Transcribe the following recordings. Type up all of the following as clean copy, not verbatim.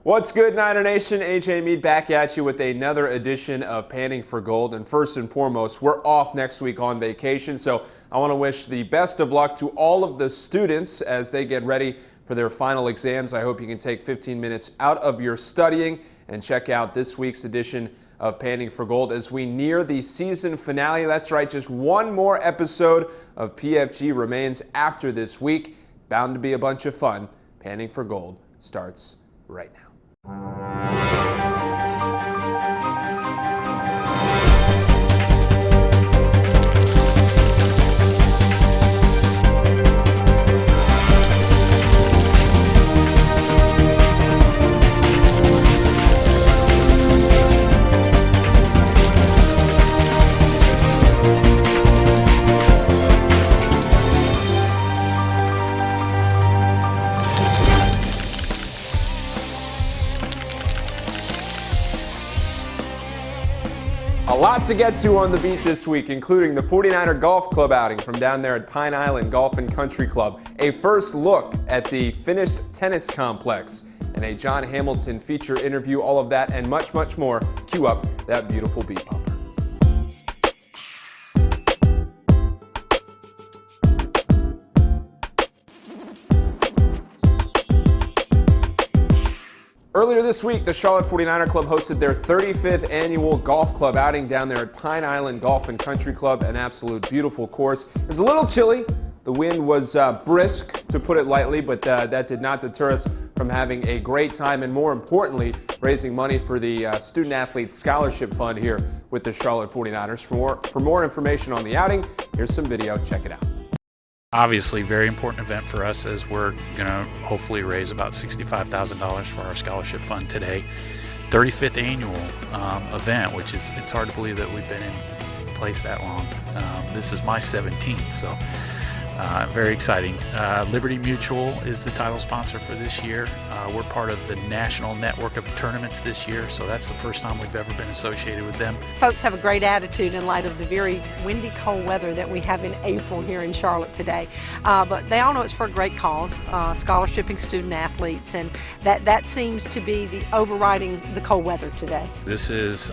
What's good, Niner Nation? AJ Mead back at you with another edition of Panning for Gold. And first and foremost, we're off next week on vacation, so I want to wish the best of luck to all of the students as they get ready for their final exams. I hope you can take 15 minutes out of your studying and check out this week's edition of Panning for Gold as we near the season finale. That's right, just one more episode of PFG remains after this week. Bound to be a bunch of fun. Panning for Gold starts right now. A lot to get to on the beat this week, including the 49er Golf Club outing from down there at Pine Island Golf and Country Club, a first look at the finished tennis complex, and a John Hamilton feature interview. All of that and much, much more. Cue up that beautiful beat bumper. Earlier this week, the Charlotte 49er Club hosted their 35th annual golf club outing down there at Pine Island Golf and Country Club, an absolute beautiful course. It was a little chilly. The wind was brisk, to put it lightly, but that did not deter us from having a great time and, more importantly, raising money for the Student Athletes Scholarship Fund here with the Charlotte 49ers. For more information on the outing, here's some video. Check it out. Obviously, very important event for us as we're going to hopefully raise about $65,000 for our scholarship fund today. 35th annual event, which is, it's hard to believe that we've been in place that long. This is my 17th, so very exciting. Liberty Mutual is the title sponsor for this year. We're part of the national network of tournaments this year, so that's the first time we've ever been associated with them. Folks have a great attitude in light of the very windy, cold weather that we have in April here in Charlotte today. But they all know it's for a great cause, scholarshiping student athletes, and that seems to be the overriding the cold weather today. This is,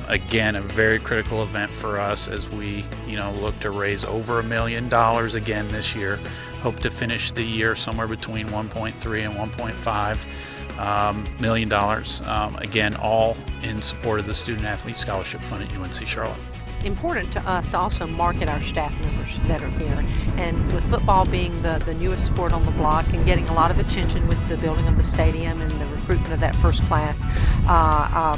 again, a very critical event for us as we, look to raise over $1 million again this year. Hope to finish the year somewhere between 1.3 and 1.5 million dollars. Again, all in support of the Student Athlete Scholarship Fund at UNC Charlotte. Important to us to also market our staff members that are here, and with football being the newest sport on the block and getting a lot of attention with the building of the stadium and the recruitment of that first class,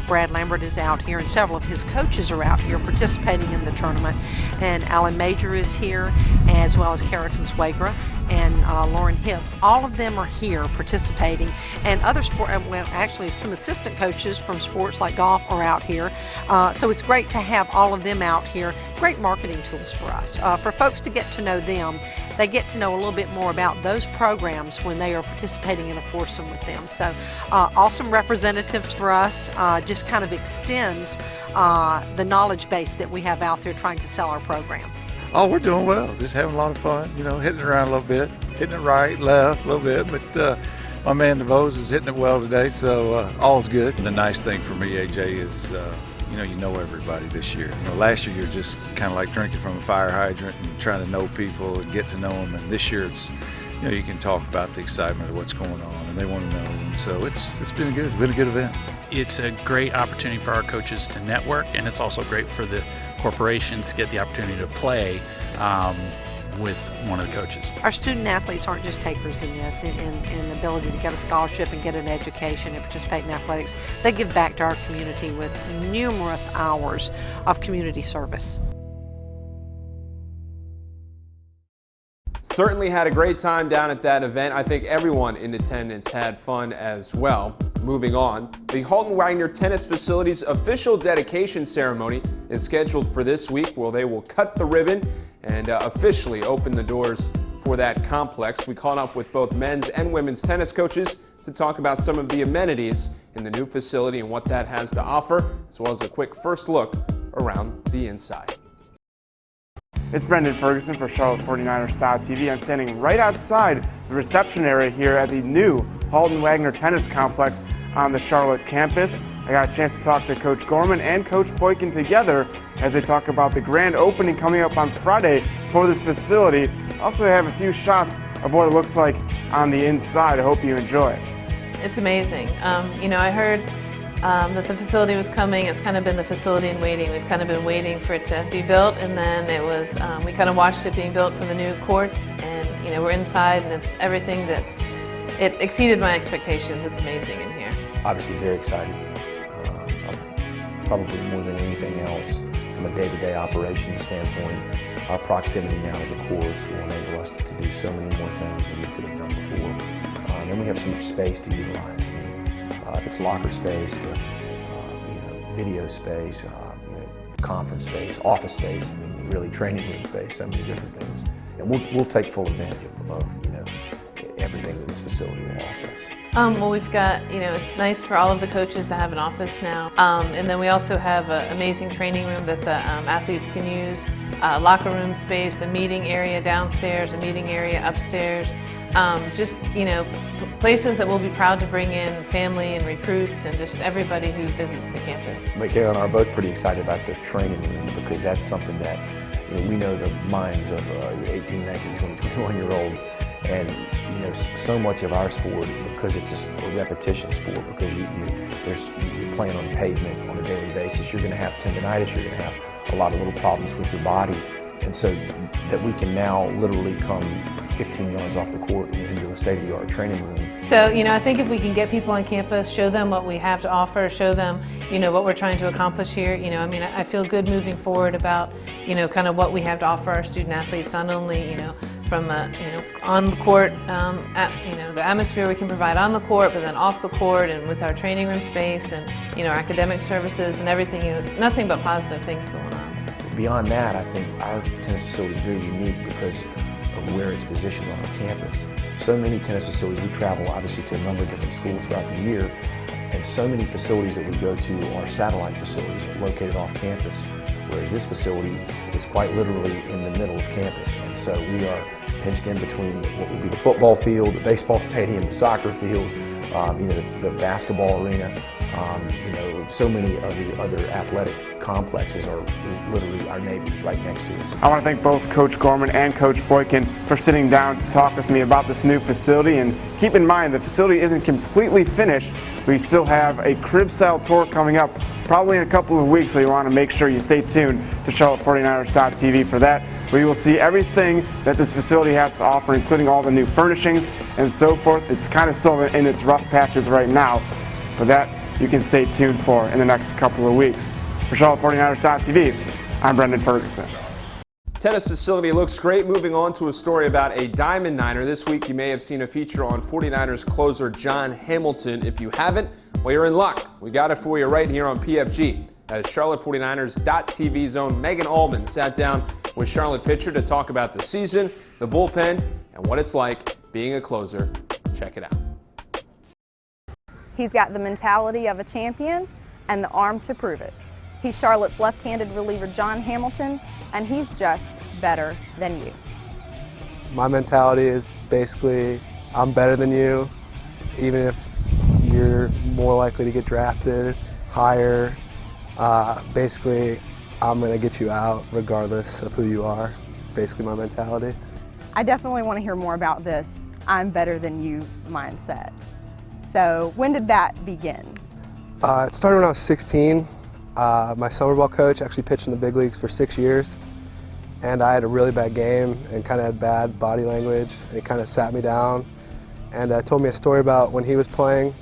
Brad Lambert is out here and several of his coaches are out here participating in the tournament, and Alan Major is here as well as Kara Consuegra and Lauren Hibbs. All of them are here participating, and other sport, well, actually some assistant coaches from sports like golf are out here. So it's great to have all of them out here. Great marketing tools for us. For folks to get to know them, they get to know a little bit more about those programs when they are participating in a foursome with them. So awesome representatives for us. Just kind of extends the knowledge base that we have out there trying to sell our program. Oh, we're doing well. Just having a lot of fun, hitting it around a little bit, hitting it right, left a little bit, but my man DeVos is hitting it well today, so all's good. The nice thing for me, AJ, is you know everybody this year. Last year you're just kind of like drinking from a fire hydrant and trying to know people and get to know them, and this year it's, you can talk about the excitement of what's going on, and they want to know, and so it's been good. It's been a good event. It's a great opportunity for our coaches to network, and it's also great for the corporations to get the opportunity to play with one of the coaches. Our student athletes aren't just takers in this, in ability to get a scholarship and get an education and participate in athletics. They give back to our community with numerous hours of community service. Certainly had a great time down at that event. I think everyone in attendance had fun as well. Moving on, the Halton Wagner Tennis Facility's official dedication ceremony is scheduled for this week, where they will cut the ribbon and officially open the doors for that complex. We caught up with both men's and women's tennis coaches to talk about some of the amenities in the new facility and what that has to offer, as well as a quick first look around the inside. It's Brendan Ferguson for Charlotte 49ers.TV. I'm standing right outside the reception area here at the new Halton Wagner Tennis Complex. on the Charlotte campus. I got a chance to talk to Coach Gorman and Coach Boykin together as they talk about the grand opening coming up on Friday for this facility. Also have a few shots of what it looks like on the inside. I hope you enjoy it. It's amazing. I heard that the facility was coming. It's kind of been the facility in waiting. We've kind of been waiting for it to be built, and then it was, we kind of watched it being built for the new courts, and we're inside, and it's everything that, it exceeded my expectations. It's amazing in here. Obviously very excited. Probably more than anything else, from a day-to-day operations standpoint, our proximity now to the courts will enable us to do so many more things than we could have done before. And we have so much space to utilize. I mean, if it's locker space to video space, conference space, office space, I mean, really training room space, so many different things. And we'll take full advantage of everything that this facility will offer us. Well, we've got, it's nice for all of the coaches to have an office now. And then we also have an amazing training room that the athletes can use, locker room space, a meeting area downstairs, a meeting area upstairs. Just, places that we'll be proud to bring in family and recruits and just everybody who visits the campus. Michaela and I are both pretty excited about the training room because that's something that we know the minds of 18, 19, 20, 21-year-olds. And so much of our sport, because it's a repetition sport, because you're playing on pavement on a daily basis, you're going to have tendonitis, you're going to have a lot of little problems with your body. And so that we can now literally come 15 yards off the court and into a state-of-the-art training room. So, I think if we can get people on campus, show them what we have to offer, show them, what we're trying to accomplish here. I feel good moving forward about, kind of what we have to offer our student athletes, not only, from on the court, the atmosphere we can provide on the court, but then off the court and with our training room space and our academic services and everything. It's nothing but positive things going on. Beyond that, I think our tennis facility is very unique because of where it's positioned on our campus. So many tennis facilities, we travel obviously to a number of different schools throughout the year, and so many facilities that we go to are satellite facilities located off campus, whereas this facility is quite literally in the middle of campus. And so we are pinched in between what will be the football field, the baseball stadium, the soccer field, the basketball arena. So many of the other athletic complexes are literally our neighbors right next to us. I want to thank both Coach Gorman and Coach Boykin for sitting down to talk with me about this new facility. And keep in mind, the facility isn't completely finished. We still have a crib-style tour coming up probably in a couple of weeks, so you want to make sure you stay tuned to Charlotte49ers.tv for that, where you will see everything that this facility has to offer, including all the new furnishings and so forth. It's kind of still in its rough patches right now, but that you can stay tuned for in the next couple of weeks. For Charlotte49ers.tv, I'm Brendan Ferguson. Tennis facility looks great. Moving on to a story about a Diamond Niner. This week you may have seen a feature on 49ers closer John Hamilton. If you haven't, well, you're in luck. We got it for you right here on PFG. As Charlotte49ers.tv's own Megan Albin sat down with Charlotte pitcher to talk about the season, the bullpen, and what it's like being a closer. Check it out. He's got the mentality of a champion and the arm to prove it. He's Charlotte's left-handed reliever John Hamilton, and he's just better than you. My mentality is basically, I'm better than you, even if you're more likely to get drafted higher. Basically, I'm going to get you out regardless of who you are. It's basically my mentality. I definitely want to hear more about this I'm better than you mindset. So when did that begin? It started when I was 16. My summer ball coach actually pitched in the big leagues for 6 years, and I had a really bad game and kind of had bad body language. It kind of sat me down and told me a story about when he was playing.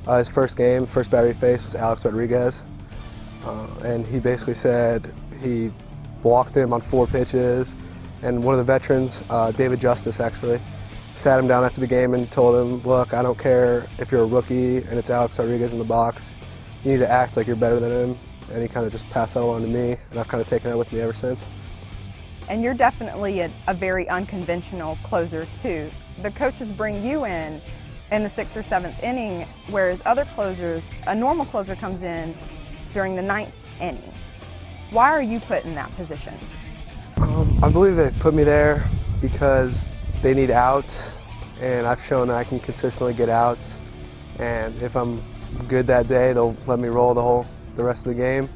His first game, first batter he faced was Alex Rodriguez, and he basically said he walked him on 4 pitches, and one of the veterans, David Justice actually, sat him down after the game and told him, look, I don't care if you're a rookie and it's Alex Rodriguez in the box, you need to act like you're better than him. And he kind of just passed that along to me, and I've kind of taken that with me ever since. And you're definitely a very unconventional closer too. The coaches bring you in the 6th or 7th inning, whereas other closers, a normal closer comes in during the 9th inning. Why are you put in that position? I believe they put me there because they need outs, and I've shown that I can consistently get outs. And if I'm good that day, they'll let me roll the rest of the game.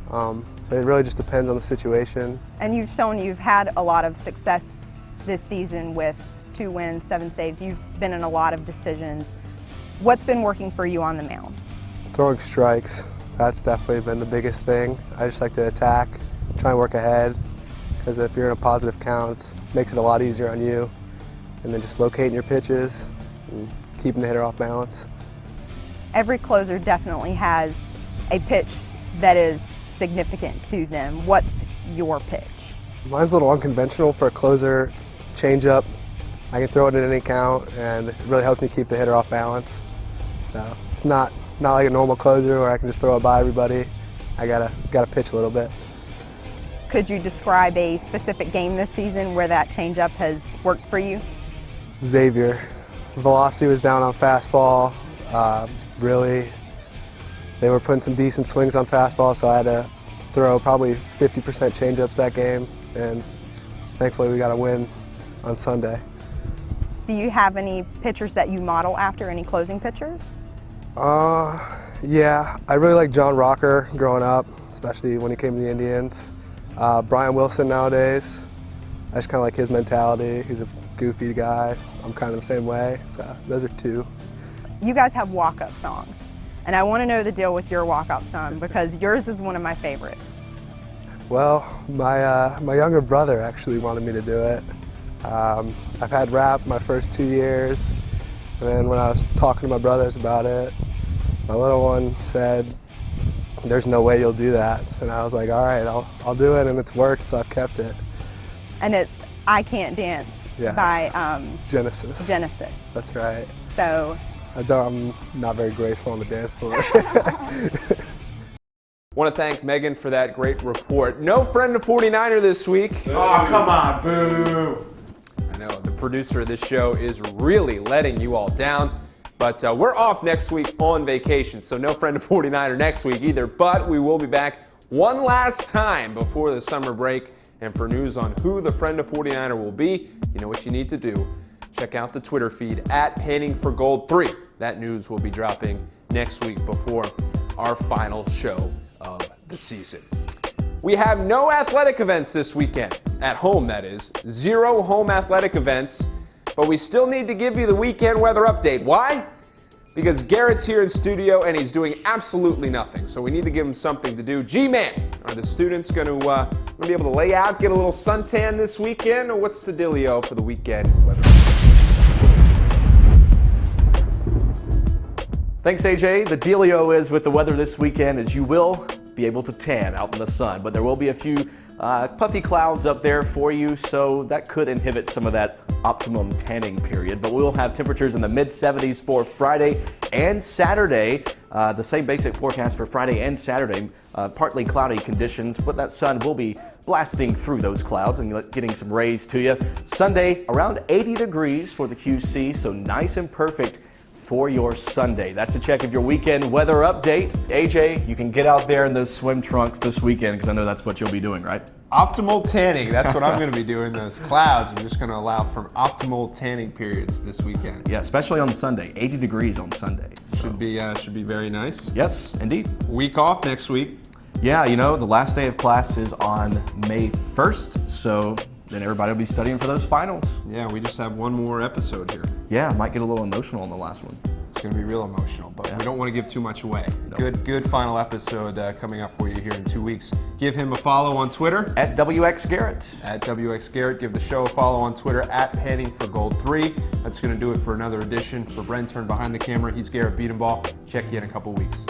But it really just depends on the situation. And you've shown you've had a lot of success this season with 2 wins, 7 saves. You've been in a lot of decisions. What's been working for you on the mound? Throwing strikes, that's definitely been the biggest thing. I just like to attack, try and work ahead, because if you're in a positive count, it makes it a lot easier on you. And then just locating your pitches and keeping the hitter off balance. Every closer definitely has a pitch that is significant to them. What's your pitch? Mine's a little unconventional for a closer. It's change up. I can throw it in any count, and it really helps me keep the hitter off balance. So it's not like a normal closer where I can just throw it by everybody. I gotta pitch a little bit. Could you describe a specific game this season where that change up has worked for you? Xavier. Velocity was down on fastball. Really, they were putting some decent swings on fastball, so I had to throw probably 50% changeups that game, and thankfully we got a win on Sunday. Do you have any pitchers that you model after, any closing pitchers? Yeah, I really like John Rocker growing up, especially when he came to the Indians. Brian Wilson nowadays, I just kind of like his mentality. He's a goofy guy. I'm kind of the same way, so those are 2. You guys have walk-up songs, and I want to know the deal with your walk-up song because yours is one of my favorites. Well, my younger brother actually wanted me to do it. I've had rap my first 2 years, and then when I was talking to my brothers about it, my little one said, "There's no way you'll do that," and I was like, "All right, I'll do it," and it's worked, so I've kept it. And it's "I Can't Dance" by Genesis. Genesis. That's right. So I'm not very graceful on the dance floor. Want to thank Megan for that great report. No friend of 49er this week. Oh, come on, boo. I know, the producer of this show is really letting you all down. But we're off next week on vacation, so no friend of 49er next week either. But we will be back one last time before the summer break. And for news on who the friend of 49er will be, you know what you need to do. Check out the Twitter feed at PantingForGold3. That news will be dropping next week before our final show of the season. We have no athletic events this weekend. At home, that is. 0 home athletic events. But we still need to give you the weekend weather update. Why? Because Garrett's here in studio and he's doing absolutely nothing. So we need to give him something to do. G-Man, are the students going to be able to lay out, get a little suntan this weekend? Or what's the dealio for the weekend weather? Thanks, AJ. The dealio is with the weather this weekend is you will be able to tan out in the sun, but there will be a few puffy clouds up there for you, so that could inhibit some of that optimum tanning period. But we will have temperatures in the mid-70s for Friday and Saturday. The same basic forecast for Friday and Saturday. Partly cloudy conditions, but that sun will be blasting through those clouds and getting some rays to you. Sunday, around 80 degrees for the QC, so nice and perfect for your Sunday. That's a check of your weekend weather update. AJ, you can get out there in those swim trunks this weekend because I know that's what you'll be doing, right? Optimal tanning. That's what I'm going to be doing. Those clouds. I'm just going to allow for optimal tanning periods this weekend. Yeah, especially on Sunday. 80 degrees on Sunday. So. Should be very nice. Yes, indeed. Week off next week. Yeah, you know, the last day of class is on May 1st, so then everybody will be studying for those finals. Yeah, we just have one more episode here. Yeah, might get a little emotional in the last one. It's going to be real emotional, but we don't want to give too much away. No. Good final episode coming up for you here in 2 weeks. Give him a follow on Twitter. At WX Garrett. At WX Garrett. Give the show a follow on Twitter at PantingForGold3. That's going to do it for another edition. For Brent, turn behind the camera. He's Garrett Beatenball. Check you in a couple weeks.